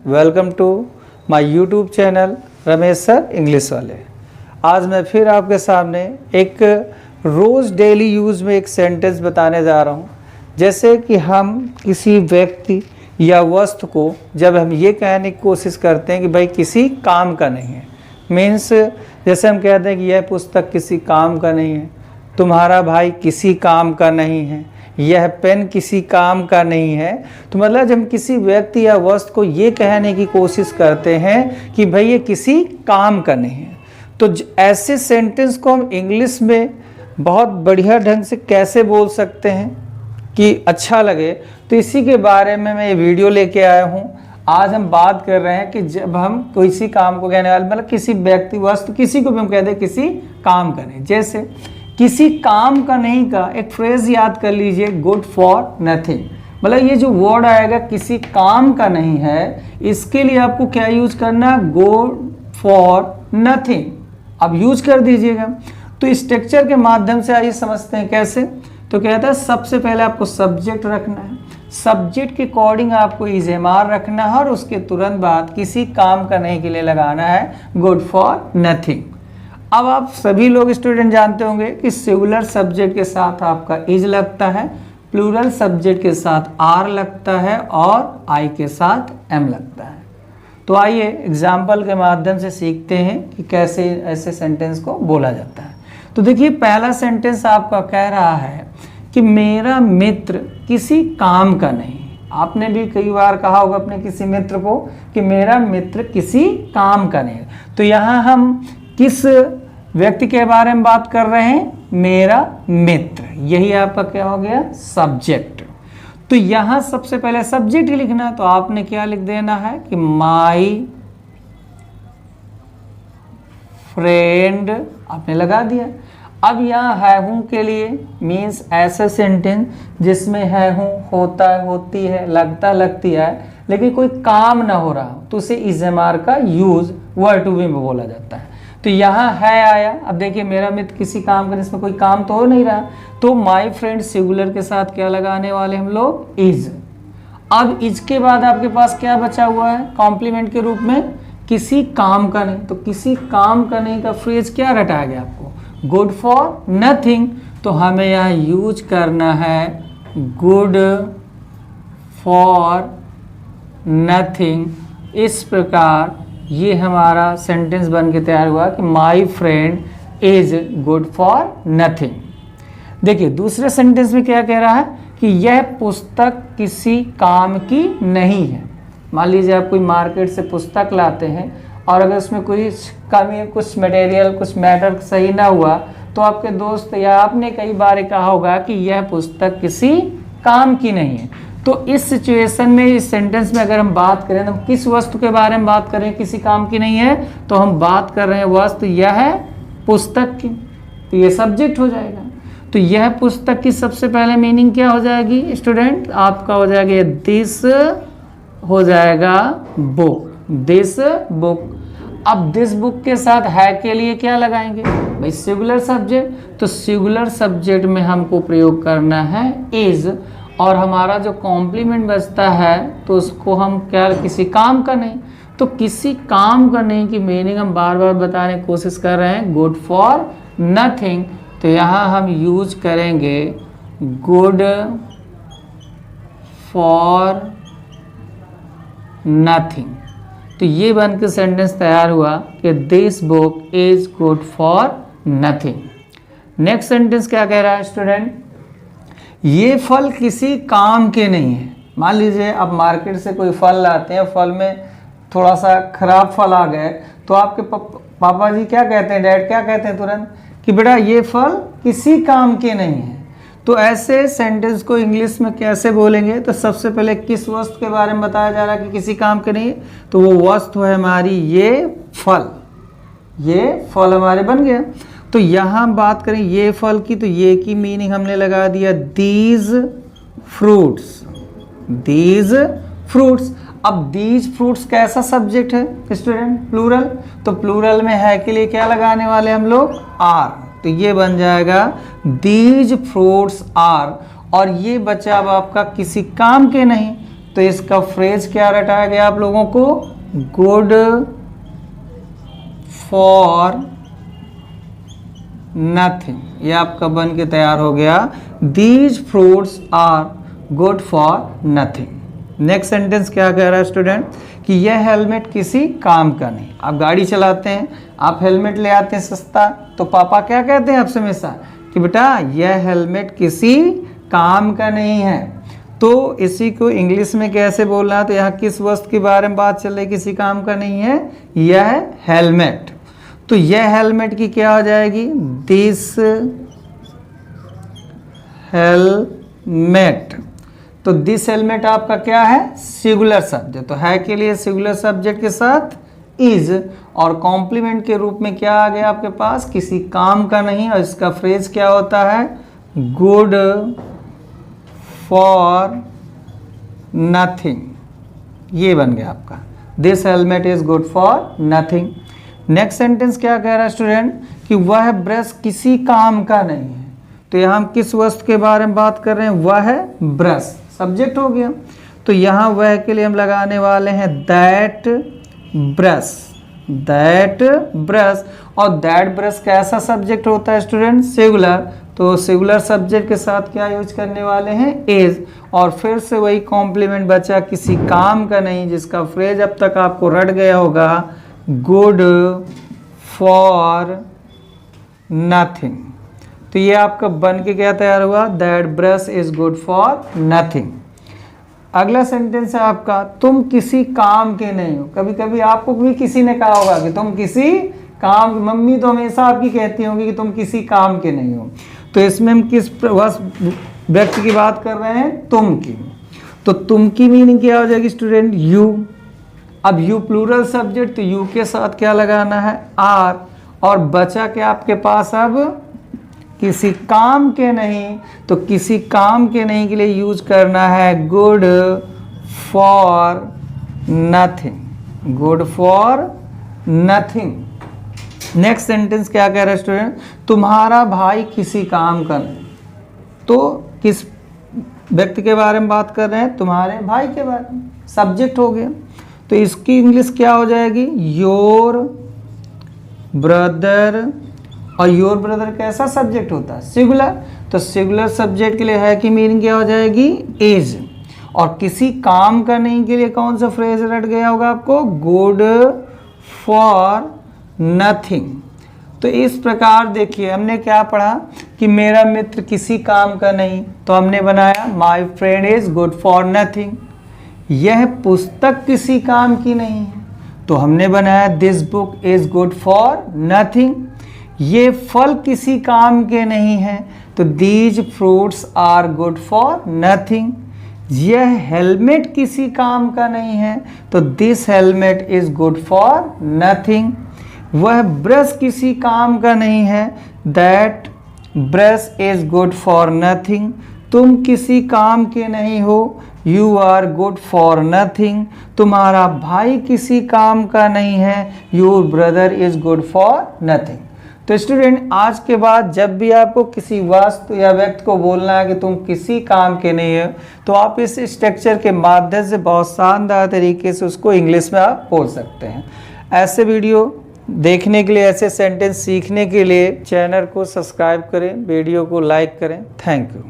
Welcome to my YouTube channel Ramesh sir English वाले। आज मैं फिर आपके सामने एक रोज़ डेली यूज़ में एक सेंटेंस बताने जा रहा हूँ। जैसे कि हम किसी व्यक्ति या वस्तु को जब हम ये कहने की कोशिश करते हैं कि भाई किसी काम का नहीं है, मीन्स जैसे हम कहते हैं कि यह पुस्तक किसी काम का नहीं है, तुम्हारा भाई किसी काम का नहीं है, यह पेन किसी काम का नहीं है। तो मतलब जब हम किसी व्यक्ति या वस्तु को ये कहने की कोशिश करते हैं कि भाई ये किसी काम का नहीं है, तो ऐसे सेंटेंस को हम इंग्लिश में बहुत बढ़िया ढंग से कैसे बोल सकते हैं कि अच्छा लगे, तो इसी के बारे में मैं ये वीडियो लेके आया हूँ। आज हम बात कर रहे हैं कि जब हम किसी काम को कहने वाले, मतलब किसी व्यक्ति वस्तु किसी को भी हम कहते हैं किसी काम का नहीं। जैसे किसी काम का नहीं का एक फ्रेज याद कर लीजिए, गुड फॉर नथिंग। मतलब ये जो वर्ड आएगा किसी काम का नहीं है, इसके लिए आपको क्या यूज करना, गुड फॉर नथिंग। अब यूज कर दीजिएगा। तो स्ट्रक्चर के माध्यम से आइए समझते हैं कैसे। तो कहता है सबसे पहले आपको सब्जेक्ट रखना है, सब्जेक्ट के अकॉर्डिंग आपको इज़ेमार रखना है और उसके तुरंत बाद किसी काम का नहीं के लिए लगाना है गुड फॉर नथिंग। अब आप सभी लोग स्टूडेंट जानते होंगे कि सिंगुलर सब्जेक्ट के साथ आपका इज लगता है, प्लूरल सब्जेक्ट के साथ आर लगता है और आई के साथ एम लगता है। तो आइए एग्जाम्पल के माध्यम से सीखते हैं कि कैसे ऐसे सेंटेंस को बोला जाता है। तो देखिए पहला सेंटेंस आपका कह रहा है कि मेरा मित्र किसी काम का नहीं। आपने भी कई बार कहा होगा अपने किसी मित्र को कि मेरा मित्र किसी काम का नहीं। तो यहाँ हम किस व्यक्ति के बारे में बात कर रहे हैं, मेरा मित्र। यही आपका क्या हो गया, सब्जेक्ट। तो यहां सबसे पहले सब्जेक्ट लिखना, तो आपने क्या लिख देना है कि माई फ्रेंड आपने लगा दिया। अब यहाँ है हूं के लिए मीन्स ऐसा सेंटेंस जिसमें है हूं होता है, होती है, लगता लगती है, लेकिन कोई काम ना हो रहा हो, तो उसे इज़ेमार का यूज वर्ड टू बी में बोला जाता है। तो यहाँ है आया। अब देखिए मेरा मित्र किसी काम का, इसमें कोई काम तो हो नहीं रहा, तो माई फ्रेंड सिंगुलर के साथ क्या लगाने वाले हम लोग, इज। अब इज के बाद आपके पास क्या बचा हुआ है कॉम्प्लीमेंट के रूप में, किसी काम का नहीं। तो किसी काम का नहीं का फ्रेज क्या रटाया गया आपको, गुड फॉर नथिंग। तो हमें यहाँ यूज करना है गुड फॉर नथिंग। इस प्रकार ये हमारा सेंटेंस बन के तैयार हुआ कि my friend is good for nothing. देखिए दूसरे सेंटेंस में क्या कह रहा है कि यह पुस्तक किसी काम की नहीं है। मान लीजिए आप कोई मार्केट से पुस्तक लाते हैं और अगर उसमें कोई कमी, कुछ मटेरियल, कुछ मैटर सही ना हुआ, तो आपके दोस्त या आपने कई बार कहा होगा कि यह पुस्तक किसी काम की नहीं है। तो इस सिचुएशन में, इस सेंटेंस में अगर हम बात करें तो हम किस वस्तु के बारे में बात करें, किसी काम की नहीं है, तो हम बात कर रहे हैं वस्तु यह है पुस्तक की, तो ये सब्जेक्ट हो जाएगा। तो यह पुस्तक की सबसे पहले मीनिंग क्या हो जाएगी स्टूडेंट, आपका हो जाएगा दिस, हो जाएगा बुक, दिस बुक। अब दिस बुक के साथ है के लिए क्या लगाएंगे भाई, सिंगुलर सब्जेक्ट। तो सिंगुलर सब्जेक्ट में हमको प्रयोग करना है इज, और हमारा जो कॉम्प्लीमेंट बचता है तो उसको हम क्या, किसी काम का नहीं। तो किसी काम का नहीं की मीनिंग हम बार बार बताने की कोशिश कर रहे हैं, गुड फॉर नथिंग। तो यहाँ हम यूज करेंगे गुड फॉर नथिंग। तो ये बन के सेंटेंस तैयार हुआ कि this book is good for nothing. Next sentence क्या कह रहा है स्टूडेंट, ये फल किसी काम के नहीं है। मान लीजिए आप मार्केट से कोई फल लाते हैं, फल में थोड़ा सा खराब फल आ गए, तो आपके पापा जी क्या कहते हैं, डैड क्या कहते हैं तुरंत कि बेटा ये फल किसी काम के नहीं है। तो ऐसे सेंटेंस को इंग्लिश में कैसे बोलेंगे, तो सबसे पहले किस वस्तु के बारे में बताया जा रहा है कि किसी काम के नहीं है, तो वो वस्तु है हमारी ये फल। ये फल हमारे बन गया। तो यहाँ बात करें ये फल की, तो ये की मीनिंग हमने लगा दिया दीज फ्रूट्स, दीज फ्रूट्स। अब दीज फ्रूट्स कैसा सब्जेक्ट है स्टूडेंट, प्लूरल। तो प्लूरल में है के लिए क्या लगाने वाले हम लोग, आर। तो ये बन जाएगा दीज फ्रूट्स आर। और ये बचा अब आपका किसी काम के नहीं, तो इसका फ्रेज क्या रटाया गया आप लोगों को, गुड फॉर नथिंग। ये आपका बन के तैयार हो गया, these fruits are good for nothing. Next sentence क्या कह रहा है स्टूडेंट कि यह हेलमेट किसी काम का नहीं। आप गाड़ी चलाते हैं, आप हेलमेट ले आते हैं सस्ता, तो पापा क्या कहते हैं आपसे हमेशा कि बेटा यह हेलमेट किसी काम का नहीं है। तो इसी को इंग्लिश में कैसे बोलना है, तो यहाँ किस वस्तु के बारे में बात चल रही, किसी काम का नहीं है, यह हेलमेट। तो यह हेलमेट की क्या हो जाएगी, दिस हेलमेट। तो दिस हेलमेट आपका क्या है, सिंगुलर सब्जेक्ट, तो है के लिए सिंगुलर सब्जेक्ट के साथ इज, और कॉम्प्लीमेंट के रूप में क्या आ गया आपके पास, किसी काम का नहीं, और इसका फ्रेज क्या होता है, गुड फॉर नथिंग। ये बन गया आपका, this helmet is good for nothing. Next sentence क्या कह रहा है स्टूडेंट कि वह ब्रश किसी काम का नहीं है। तो यहाँ हम किस वस्तु के बारे में बात कर रहे हैं, वह है ब्रश, सब्जेक्ट हो गया। तो यहाँ वह के लिए हम लगाने वाले हैं दैट ब्रश, दैट ब्रश। और दैट ब्रश कैसा सब्जेक्ट होता है स्टूडेंट, सिंगुलर, तो सिंगुलर सब्जेक्ट के साथ क्या यूज करने वाले हैं, इज। और फिर से वही कॉम्प्लीमेंट बचा, किसी काम का नहीं, जिसका फ्रेज अब तक आपको रट गया होगा, गुड फॉर नथिंग। तो ये आपका बन के क्या तैयार हुआ, that brush is good for nothing. अगला सेंटेंस है आपका, तुम किसी काम के नहीं हो। कभी कभी आपको भी किसी ने कहा होगा कि तुम किसी काम, मम्मी तो हमेशा आपकी कहती होंगी कि तुम किसी काम के नहीं हो। तो इसमें हम किस व्यक्ति की बात कर रहे हैं, तुम की। तो तुम की मीनिंग क्या हो जाएगी स्टूडेंट, यू। अब यू प्लूरल सब्जेक्ट, तो यू के साथ क्या लगाना है, आर। और बचा क्या आपके पास अब, किसी काम के नहीं, तो किसी काम के नहीं के लिए यूज करना है good for nothing, good for nothing. Next sentence क्या कह रहा है स्टूडेंट, तुम्हारा भाई किसी काम का नहीं। तो किस व्यक्ति के बारे में बात कर रहे हैं, तुम्हारे भाई के बारे में, सब्जेक्ट हो गया। तो इसकी इंग्लिश क्या हो जाएगी, योर ब्रदर। और योर ब्रदर कैसा सब्जेक्ट होता है, सिंगुलर, तो सिंगुलर सब्जेक्ट के लिए है कि मीनिंग क्या हो जाएगी, इज। और किसी काम का नहीं के लिए कौन सा फ्रेज रट गया होगा आपको, गुड फॉर नथिंग। तो इस प्रकार देखिए हमने क्या पढ़ा कि मेरा मित्र किसी काम का नहीं, तो हमने बनाया my friend is good for nothing. यह पुस्तक किसी काम की नहीं है, तो हमने बनाया this book is good for nothing. ये फल किसी काम के नहीं हैं, तो these fruits are good for nothing. यह हेलमेट किसी काम का नहीं है, तो this helmet is good for nothing. वह ब्रश किसी काम का नहीं है, that brush is good for nothing. तुम किसी काम के नहीं हो, you are good for nothing. तुम्हारा भाई किसी काम का नहीं है, your brother is good for nothing. तो स्टूडेंट आज के बाद जब भी आपको किसी वस्तु या व्यक्ति को बोलना है कि तुम किसी काम के नहीं हो, तो आप इस स्ट्रक्चर के माध्यम से बहुत शानदार तरीके से उसको इंग्लिश में आप बोल सकते हैं। ऐसे वीडियो देखने के लिए, ऐसे सेंटेंस सीखने के लिए चैनल को सब्सक्राइब करें, वीडियो को लाइक करें। Thank you.